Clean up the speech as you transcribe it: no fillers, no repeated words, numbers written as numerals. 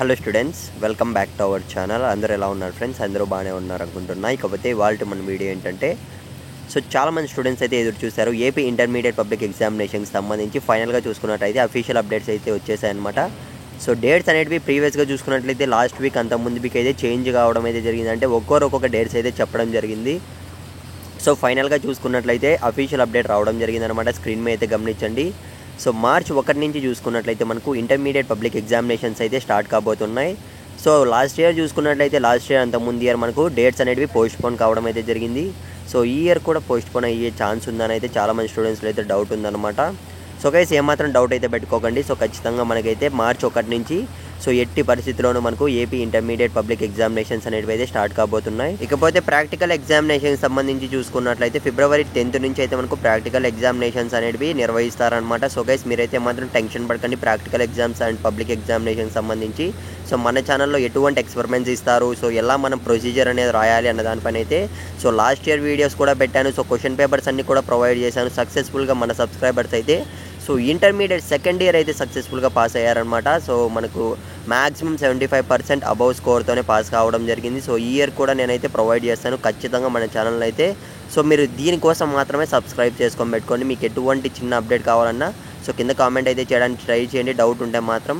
Hello students, welcome back to our channel. అందరూ ఎలా ఉన్నారు ఫ్రెండ్స్? అందరూ బాగానే ఉన్నారు అనుకుంటున్నా. ఇకపోతే ఇవాళ మన వీడియో ఏంటంటే, చాలామంది స్టూడెంట్స్ అయితే ఎదురు చూశారు. ఏపీ ఇంటర్మీడియట్ పబ్లిక్ ఎగ్జామినేషన్కి సంబంధించి ఫైనల్గా చూసుకున్నట్టయితే అఫీషియల్ అప్డేట్స్ అయితే వచ్చేసాయన్నమాట. డేట్స్ అనేటివి ప్రీవియస్గా చూసుకున్నట్లయితే లాస్ట్ వీక్ అంత ముందు వీక్ అయితే చేంజ్ కావడం అయితే జరిగింది. అంటే ఒక్కొక్క డేట్స్ అయితే చెప్పడం జరిగింది. ఫైనల్గా చూసుకున్నట్లయితే అఫీషియల్ అప్డేట్ రావడం జరిగిందనమాట. స్క్రీన్ మీద అయితే గమనించండి. మార్చ్ 1 నుంచి చూసుకున్నట్లయితే మనకు ఇంటర్మీడియట్ పబ్లిక్ ఎగ్జామినేషన్స్ అయితే స్టార్ట్ కాబోతున్నాయి. లాస్ట్ ఇయర్ చూసుకున్నట్లయితే అంత ముందు ఇయర్ మనకు డేట్స్ అనేటివి పోస్ట్పోన్ కావడం అయితే జరిగింది. ఈ ఇయర్ కూడా పోస్ట్పోన్ అయ్యే ఛాన్స్ ఉందని అయితే చాలామంది స్టూడెంట్స్లో అయితే డౌట్ ఉందన్నమాట. గైస్ ఏమాత్రం డౌట్ అయితే పెట్టుకోకండి. ఖచ్చితంగా మనకైతే మార్చ్ 1 నుంచి ఎట్టి పరిస్థితుల్లోనూ మనకు ఏపీ ఇంటర్మీడియట్ పబ్లిక్ ఎగ్జామినేషన్స్ అనేవి అయితే స్టార్ట్ కాబోతున్నాయి. ఇకపోతే ప్రాక్టికల్ ఎగ్జామినేషన్కి సంబంధించి చూసుకున్నట్లయితే ఫిబ్రవరి 10 నుంచి అయితే మనకు ప్రాక్టికల్ ఎగ్జామినేషన్స్ అనేవి నిర్వహిస్తారనమాట. గైస్ మీరైతే మాత్రం టెన్షన్ పడకండి. ప్రాక్టికల్ ఎగ్జామ్స్ అండ్ పబ్లిక్ ఎగ్జామినేషన్కి సంబంధించి మన ఛానల్లో ఎటువంటి ఎక్స్పెరిమెంట్స్ ఇస్తారు, ఎలా మనం ప్రొసీజర్ అనేది రాయాలి అన్న దానిపైన అయితే లాస్ట్ ఇయర్ వీడియోస్ కూడా పెట్టాను. క్వశ్చన్ పేపర్స్ అన్ని కూడా ప్రొవైడ్ చేశాను. సక్సెస్ఫుల్గా మన సబ్స్క్రైబర్స్ అయితే ఇంటర్మీడియట్ సెకండ్ ఇయర్ అయితే సక్సెస్ఫుల్గా పాస్ అయ్యారనమాట. మనకు మ్యాక్సిమం 75% అబౌవ్ స్కోర్తోనే పాస్ కావడం జరిగింది. ఈ ఇయర్ కూడా నేనైతే ప్రొవైడ్ చేస్తాను ఖచ్చితంగా మన ఛానల్ అయితే. మీరు దీనికోసం మాత్రమే సబ్స్క్రైబ్ చేసుకొని పెట్టుకోండి. మీకు ఎటువంటి చిన్న అప్డేట్ కావాలన్నా కింద కామెంట్ అయితే చేయడానికి ట్రై చేయండి. డౌట్ ఉంటే మాత్రం